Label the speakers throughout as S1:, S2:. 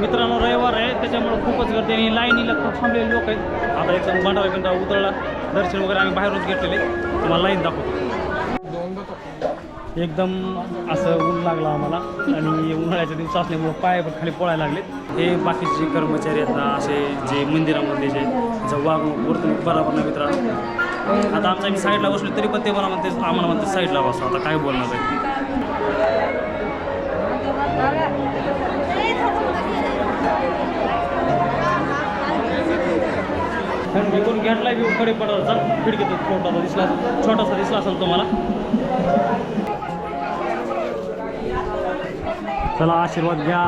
S1: मित्रांनो रविवार आहे त्याच्यामुळे खूपच गर्दी आणि लाईनीला थांबलेले लोक आहेत. आता एकदम भंडारा उतरला, दर्शन वगैरे आम्ही बाहेरूनच घेतलेले. तुम्हाला लाईन दाखवतो. एकदम असं ऊन लागलं आम्हाला आणि उन्हाळ्याच्या दिवस असल्यामुळं पाय पण खाली पळायला लागलेत. हे बाकीचे कर्मचारी आहेत ना, असे जे मंदिरामध्ये जे वागणूक वर्तणूक बरोबर ना मित्रांनो. आता आमच्या साईडला बसलो तरी पण ते आम्हाला म्हणते साईडला बसतो. आता काय बोलणार आहे. विकून घेतला व्यू कडे पडायचा खिडकीतून छोटासा दिसला असेल तुम्हाला. चला आशीर्वाद घ्या.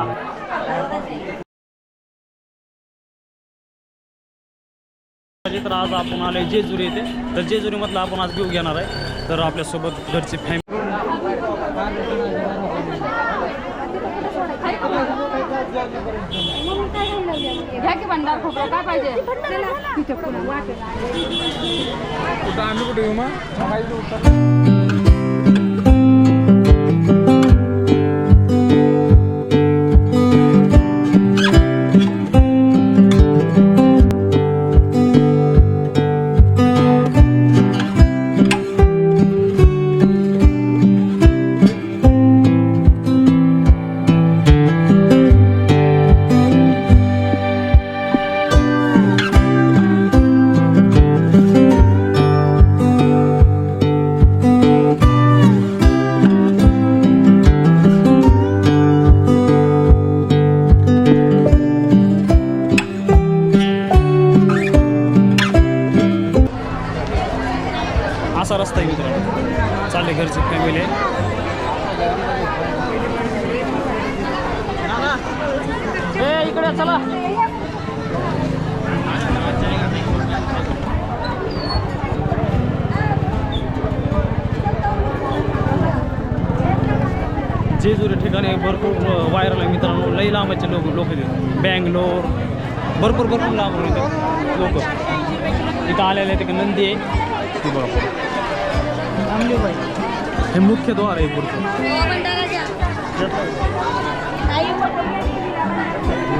S1: तर आज आपण आलोय जेजुरी येथे. तर जेजुरीमधला आपण आज व्ह्यू घेणार आहे. तर आपल्यासोबत घरची फॅमिली.
S2: घ्या की भंडार खोबरं काय पाहिजे.
S3: आम्ही कुठे येऊ मग.
S1: असा रस्ता आहे मित्रांनो. चालले घरची फॅमिली आहे. इकडे चला. जेजुरी ठिकाणी भरपूर व्हायरल आहे मित्रांनो. लई लांबाचे लोक येतात. बँगलोर भरपूर लांबून येतात लोक. इथं आलेले आहे. तिकडे नंदी आहे. हे मुख्य द्वार आहे भरपूर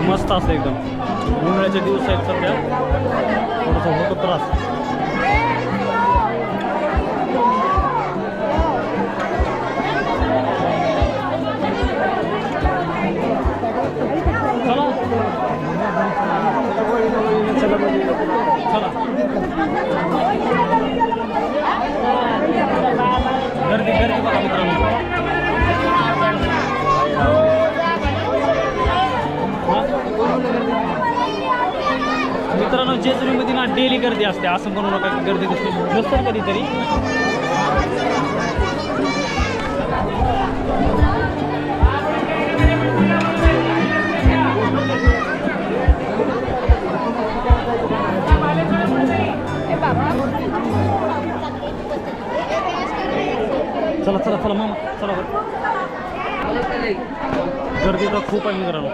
S1: मस्त असं एकदम. उन्हाळ्याचे दिवस आहेत सध्या थोडासा होतो त्रास. चला गर्दी बघा मित्रांनो. मित्रांनो जेजुरीमध्ये ना डेली गर्दी असते. असं म्हणू नका की गर्दी नसतं कधीतरी. चला मामा चला. गर्दी तर खूप आहे मित्रांनो.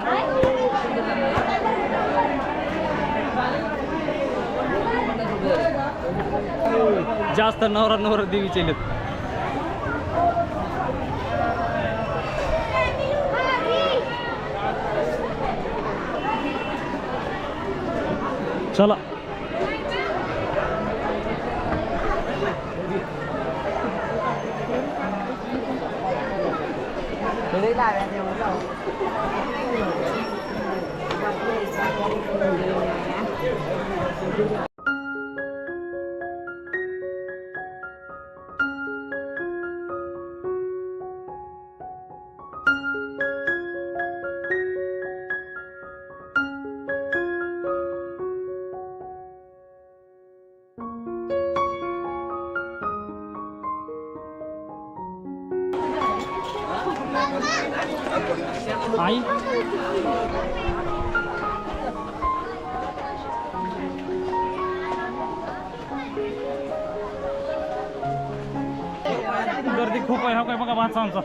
S1: जास्त नवरा देवीचे लेत. चला आई गर्दी खूप आहे. हो काय बघा भात आमचा.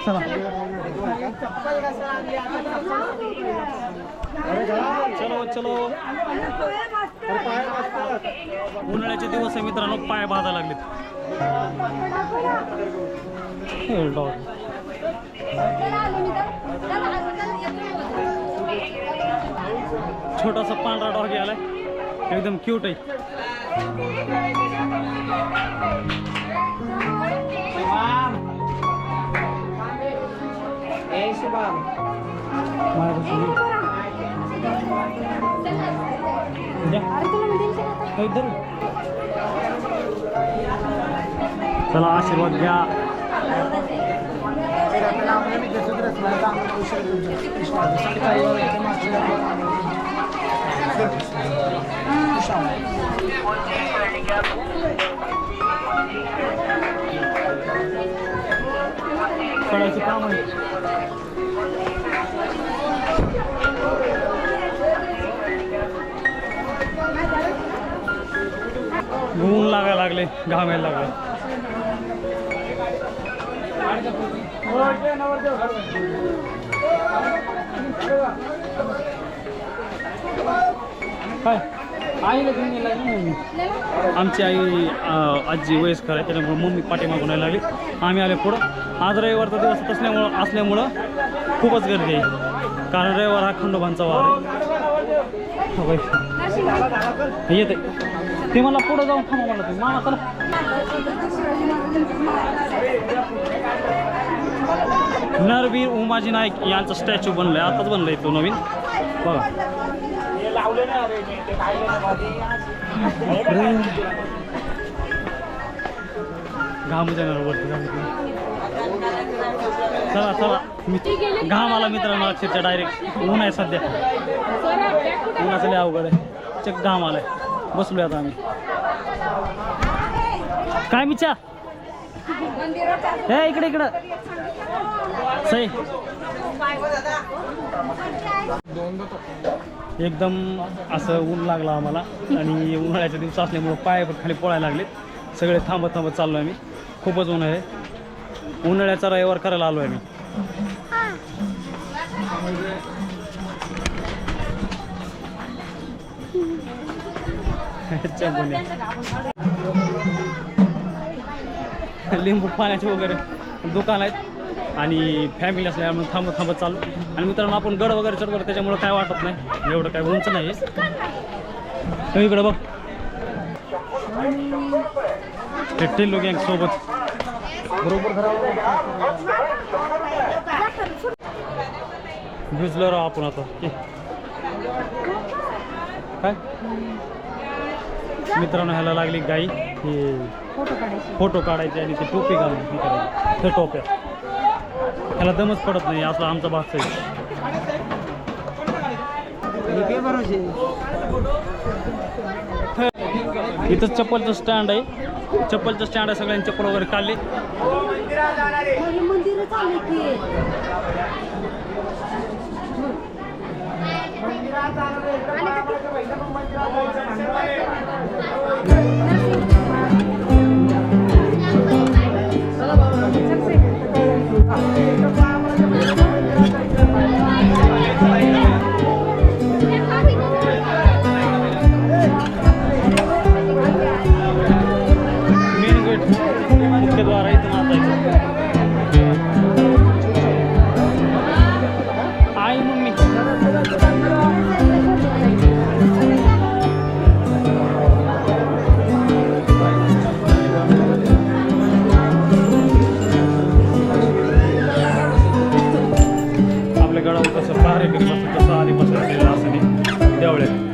S1: चला चलो. उन्हाळ्याचे दिवस आहे मित्रांनो. पाय भाजा लागलेत. छोटासा पांढरा डॉगी आलाय, एकदम क्यूट आहे. चला आशीर्वाद घ्या. पडायचं काम आहे. ऊन लागायला लागले, घामायला लागले. काय आईला घेऊन यायला लागली. आमची आई आजी वयस्कर आहे, त्याच्यामुळे मम्मी पाठीमागून यायला लागली. आम्ही आले पुढं. आज रविवारचा दिवस असल्यामुळं खूपच गर्दी आहे, कारण रविवार हा खंडोबांचा वार आहे. येते ते मला पुढं जाऊन थांबा मला तुम्ही मामा चला. नरवीर उमाजी नाईक यांचा स्टॅच्यू बनलाय, आताच बनलाय तो नवीन बघा. घाम जाणार वरती. चला चला घाम आला मित्रांनो अक्षरशः डायरेक्ट. ऊन आहे सध्या, उन्हाचं लय अवघड आहे. चेक घाम आलाय. बसलोय आता आम्ही. काय मिचा हे इकडे इकडं सई. एकदम असं ऊन लागलं आम्हाला, आणि उन्हाळ्याच्या दिवस असल्यामुळं पाय पण खाली पळायला लागलेत. सगळे थांबत थांबत चाललो आम्ही. खूपच ऊन आहे. उन्हाळ्याचा रविवार करायला आलो आहे मी. लिंबू पाण्याचे वगैरे दुकान आहेत, आणि फॅमिली असल्यामुळे थांबत थांबत चालू. आणि मित्रांनो आपण गड वगैरे चढवलं त्याच्यामुळे काय वाटत नाही, एवढं काय उंच नाही आहे. इकडं बघ ते टिल्लू गँग सोबत बरोबर भिजलो राहू आपण आता. काय मित्रांनो ह्याला लागली गाई, हे फोटो काढायचे आणि ते टोपी घालून ते टोप्या. ह्याला दमच पडत नाही, असं आमचा भाग आहे. इथं चप्पलचं स्टँड आहे, चप्पलचं स्टँड आहे. सगळ्यांनी चप्पल वगैरे काढले. मेन गेट मुख्यद्वार इथून आता आई मम्मी. आपल्या गडावर कसं पहारेकरी बसतं तसं आधी बसलेलं असं नाही देवळ्यात.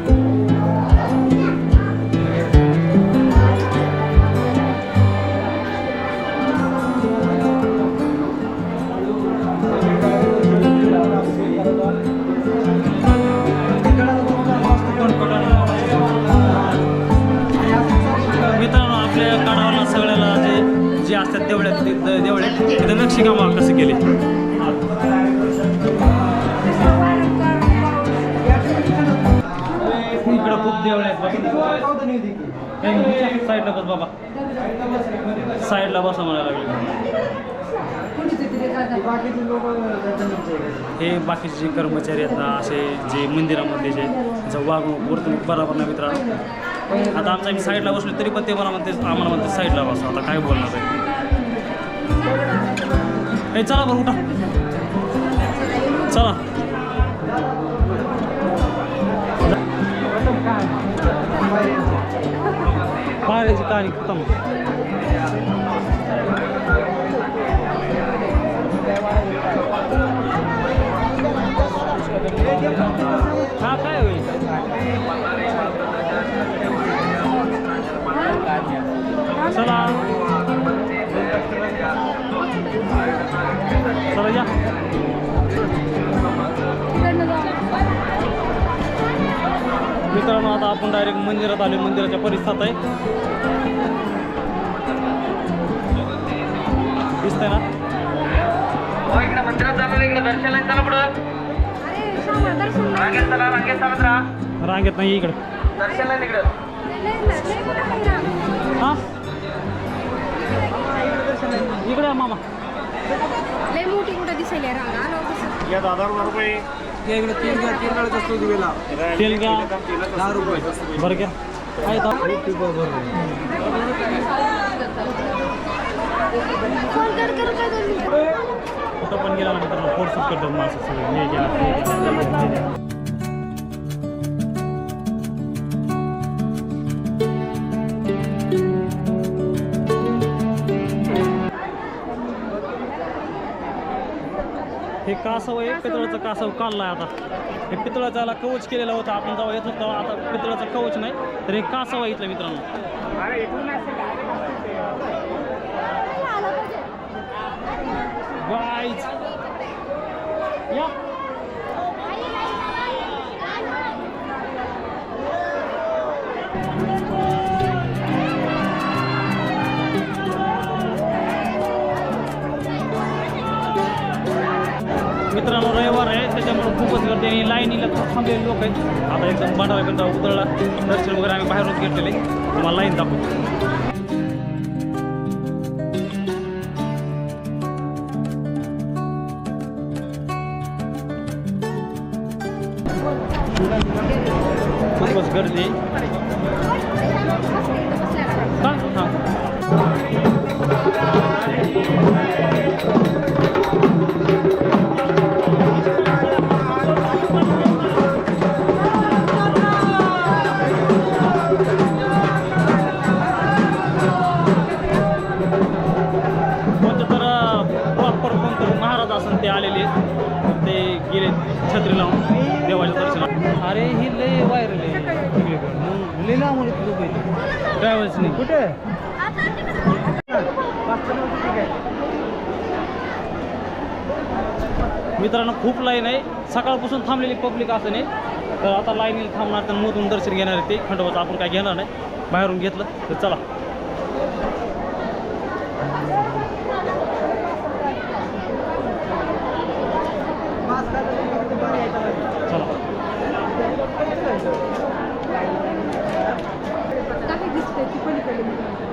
S1: मित्रांनो आपल्या गडावरला सगळ्याला जे असतात देवळ्यात तिथं नक्षीकाम कसं केले. इकडं खूप देवळे आहेत. साईडला बस बाबा, साईडला बसा म्हणायला लागले. हे बाकीचे जे कर्मचारी आहेत ना, असे जे मंदिरामध्ये जे वागणूक वर्तणूक बरोबर नाही मित्रांनो. आता आमचा आम्ही साईडला बसलो तरी पण ते मला म्हणते, आम्हाला म्हणते साईडला बसा. आता काय बोलणार आहे. हे चला बरं उठा चला. कहाणी खतम. हा काय होईल चला चला या. मित्रांनो आता आपण डायरेक्ट मंदिरात आलो. मंदिराच्या परिसरात आहे दिसतंय ना.
S4: मंदिरात जाणार इकडे दर्शनाला चला पुढं रांगेत चला
S1: रांगेत नाही इकडे
S4: दर्शनाला तिकडं
S1: हा इकडे आहे मामा.
S2: लय मोठी कुठं दिसेल या रांगा
S3: या 10,000 रुपये इकडे 3 गाळीच असतो दिवेला
S1: तेल घ्या
S3: 10 रुपये
S1: बरं घ्या आहे कुठं पण गेला ना मित्रांनो फोर्सच करतात माणसं सगळे हे घ्या ते घ्या. हे कासव आहे पितळाचं कासव काढलाय आता. हे पितळाचं याला कवच केलेलं होतं आपण जेव्हा येत होतो आता पितळाचं कवच नाही तर हे कासव आहे इथलं मित्रांनो. गाईज या मित्रांनो रविवार आहे त्याच्यामुळे खूपच गर्दी आणि लाईनीला खूप थांबलेले लोक आहेत. आता एकदम बांधारापर्यंत उतरला दर्शन वगैरे आम्ही बाहेरूनच घेतलेले. तुम्हाला लाईन दाखवतो. खूपच गर्दी हां हां ते आलेले ते गेले छत्री लावून देवाच्या दर्शनात. अरे ही लय व्हायरल आहे लय लांब ट्रॅव्हल्स नाही कुठे मित्रांनो खूप लाईन आहे. सकाळपासून थांबलेली पब्लिक असं नाही तर आता लाईनीला थांबणार तर मधून दर्शन घेणार आहे. ते खंडोबाचं आपण काय घेणार नाही बाहेरून घेतलं तर चला.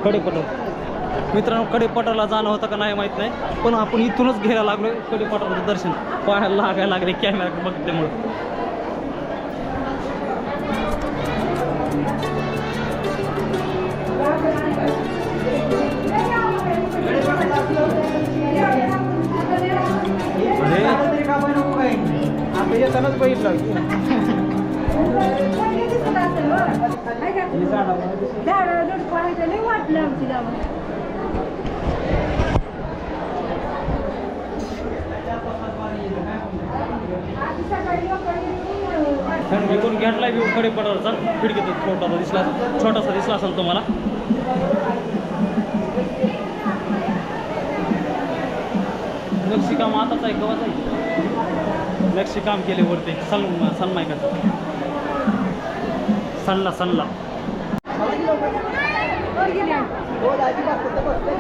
S1: कडेपठार मित्रांनो कडेपठारला जाणं होतं का नाही माहीत नाही पण आपण इथूनच घ्यायला लागलो. कडेपठाराचं दर्शन पाहायला लागायला लागले कॅमेरा बघल्यामुळं.
S3: येतानाच बघितलं
S1: इकडून घेतला व्ह्यू कडेपठारचा खिडकीतून छोटासा दिसला असेल तुम्हाला. नक्षीकाम आताच आहे गवत आहे. नक्षीकाम केले वरती सनमायकाचं सनला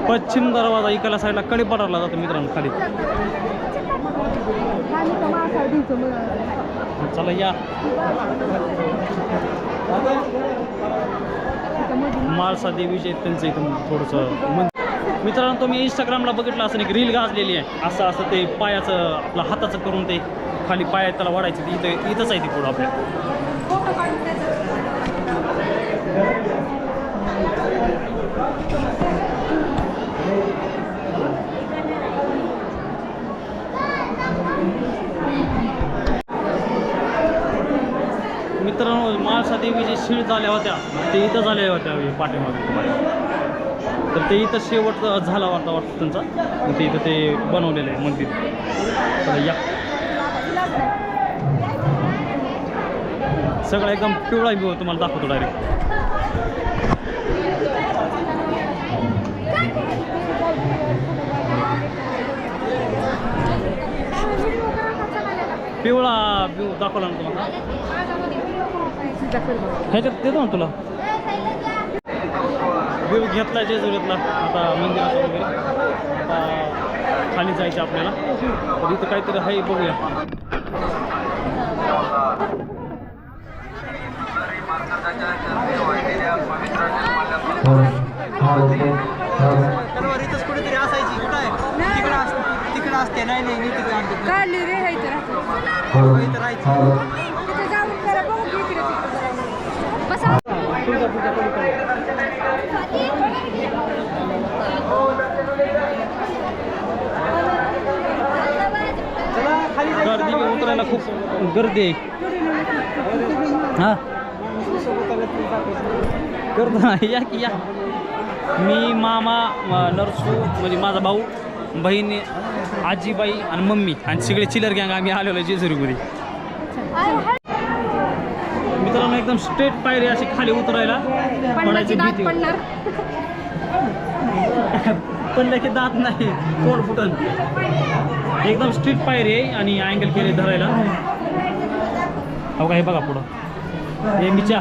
S1: पश्चिम दरवाजा इकडल्या साईडला कडेपठारला जातो मित्रांनो खाली. चला या माळसा देवीचे त्यांचं इथून थोडंसं मित्रांनो तुम्ही इंस्टाग्रामला बघितलं असं एक रील गाजलेली आहे. असं ते पायाचं आपलं हाताचं करून ते खाली पायात त्याला वाढायचं ते इथंच आहे ती पुढं आपल्या. मित्रांनो म्हाळसा देवी जे शीळ झाल्या होत्या ते इथं झालेल्या होत्या पाठीमागे तुम्हाला. तर ते इथं शेवट झाला होता वाटतं त्यांचा, मग ते इथं ते बनवलेलं आहे मंदिर. तर या सगळं एकदम पिवळा व्ह्यू तुम्हाला दाखवतो डायरेक्ट. पिवळा व्ह्यू दाखवला ना तुम्हाला, ह्याच्यात देतो ना तुला व्ह्यू घेतला जेजुरीतला. आता मंदिराचा वगैरे आता खाली जायचं आपल्याला, तर इथं काहीतरी आहे बघूया.
S3: तलवार इथंच कुठेतरी असायची. कुठं आहे? तिकडं असते. नाही मी तिकडे आणते.
S2: काढली रे हाय तर
S3: इथं राहायची.
S2: तिथे जाऊन जरा बघू की इकडे तिकडे बसा.
S1: गर्दी उतरायला खूप गर्दी आहे. हां करतो ना, या की या. मी मामा नरसू म्हणजे माझा भाऊ बहीण आजीबाई आणि मम्मी आणि सगळे चिलर गँग आम्ही आलेलो आहे जेजुरीमध्ये. मित्रांनो एकदम स्ट्रेट पायरी अशी खाली उतरायला पडायची भीती. पडलं की दात नाही तोड फुटन. एकदम स्ट्रेट पायरी आहे आणि अँगल केले धरायला. हो का हे बघा पुढं हे मिच्या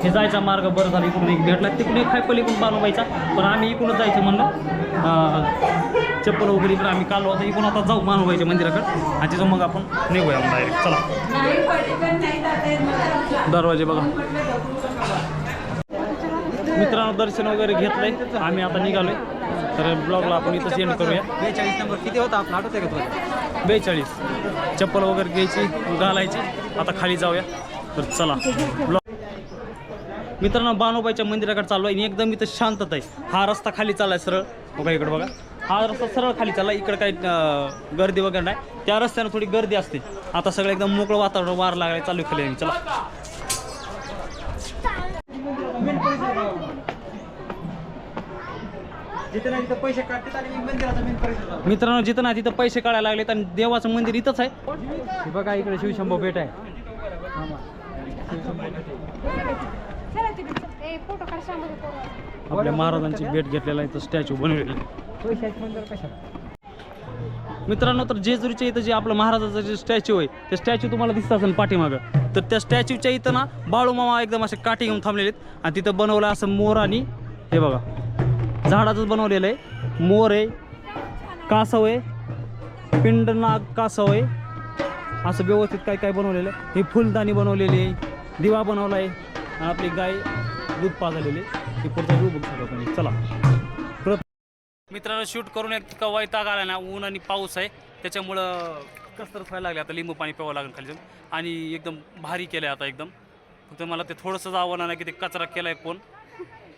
S1: हे जायचा मार्ग बरं झाला. इकडून एक भेटला, तिकडून एक खायपल इकडून बालवायचा, पण आम्ही इकडूनच जायचं म्हणलं. चप्पल वगैरे इकडे आम्ही काढलो होतं. इकडून आता जाऊ मानवायच्या मंदिराकडे आणि तिथं मग आपण निघूया डायरेक्ट. चला दरवाजे बघा. मित्रांनो दर्शन वगैरे घेतलंय, आम्ही आता निघालोय. तर ब्लॉगला आपण इथं सेंड करूया.
S3: 42 नंबर किती होता आपला आठवत आहे का तुला?
S1: 42. चप्पल वगैरे घ्यायची घालायची. आता खाली जाऊया. तर चला ब्लॉग. मित्रांनो बाणोबाईच्या मंदिराकडे चाललो आहे आणि एकदम इथं शांतता आहे. हा रस्ता खाली चाललाय सरळ बघा. इकडे बघा हा रस्ता सरळ खाली चालला. इकडे काही गर्दी वगैरे नाही. त्या रस्त्यानं थोडी गर्दी असते. आता सगळं एकदम मोकळं वातावरण, वार लागायला चालू खाली आम्ही. चला
S3: जिथे नाही तिथं पैसे काढतात आणि मंदिराचा मेन परिसर.
S1: मित्रांनो जिथं ना तिथं पैसे काढायला लागलेत आणि देवाचं मंदिर इथंच आहे.
S3: हे बघा इकडे शिवशंभो बेट आहे.
S2: फोटो काढ.
S1: आपल्या महाराजांची भेट घेतलेला इथं स्टॅच्यू बनवलेला. मित्रांनो तर जेजुरीच्या इथं जे आपलं महाराजाचं जे स्टॅच्यू आहे ते स्टॅच्यू तुम्हाला दिसत असेल पाठीमागं. तर त्या स्टॅच्यूच्या इथं ना बाळूमामा एकदम असे काठी घेऊन थांबलेले आहेत आणि तिथं बनवलं असं मोर आणि हे बघा झाडाचंच बनवलेलं आहे. मोर आहे, कासव आहे, पिंडनाग कासव आहे, असं व्यवस्थित काय काय बनवलेलं आहे. ही फुलदाणी बनवलेली आहे, दिवा बनवला आहे आणि आपली गाय दूध पाजलेली आहे. ही पुढचा व्ह्यू बघू शकतो. चला मित्रांनो शूट करून एक वैताग आला ना. ऊन आणि पाऊस आहे त्याच्यामुळं कसरत व्हायला लागली. आता लिंबू पाणी प्यावं लागेल खाली जाऊन. आणि एकदम भारी केलं आहे आता एकदम. फक्त मला ते थोडंसंच आव्हान नाही की ते कचरा केला आहे कोण,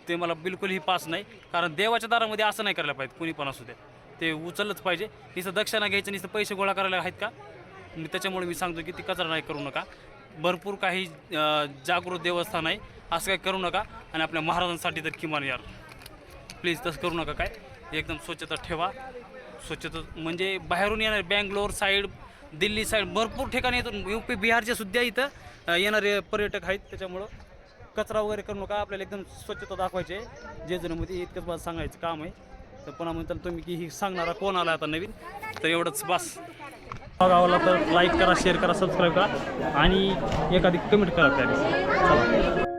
S1: ते मला बिलकुलही पास नाही. कारण देवाच्या दारामध्ये असं नाही करायला पाहिजे. कुणी पण असू दे ते उचललंच पाहिजे. नुसतं दक्षिणा घ्यायचं, नुसतं पैसे गोळा करायला आहेत का. त्याच्यामुळे मी सांगतो की ती कचरा नाही करू नका. भरपूर काही जागृत देवस्थान आहे, असं काही करू नका. आणि आपल्या महाराजांसाठी तर किमान यार प्लीज तसं करू नका. काय एकदम स्वच्छता ठेवा. स्वच्छता म्हणजे बाहेरून येणारे बँगलोर साईड, दिल्ली साईड भरपूर ठिकाणी येतो. UP बिहारचे सुद्धा इथं येणारे पर्यटक आहेत. त्याच्यामुळं कचरा वगैरे करू नका. आपल्याला एकदम स्वच्छता दाखवायची आहे जेजुरीमध्ये. इतकंच मला सांगायचं काम आहे. तर पुन्हा म्हणताल तुम्ही की ही सांगणारा कोण आला आता नवीन, तर एवढंच बस. आवडला तर लाईक करा, शेअर करा, सबस्क्राईब करा आणि एखादी कमेंट करा. चला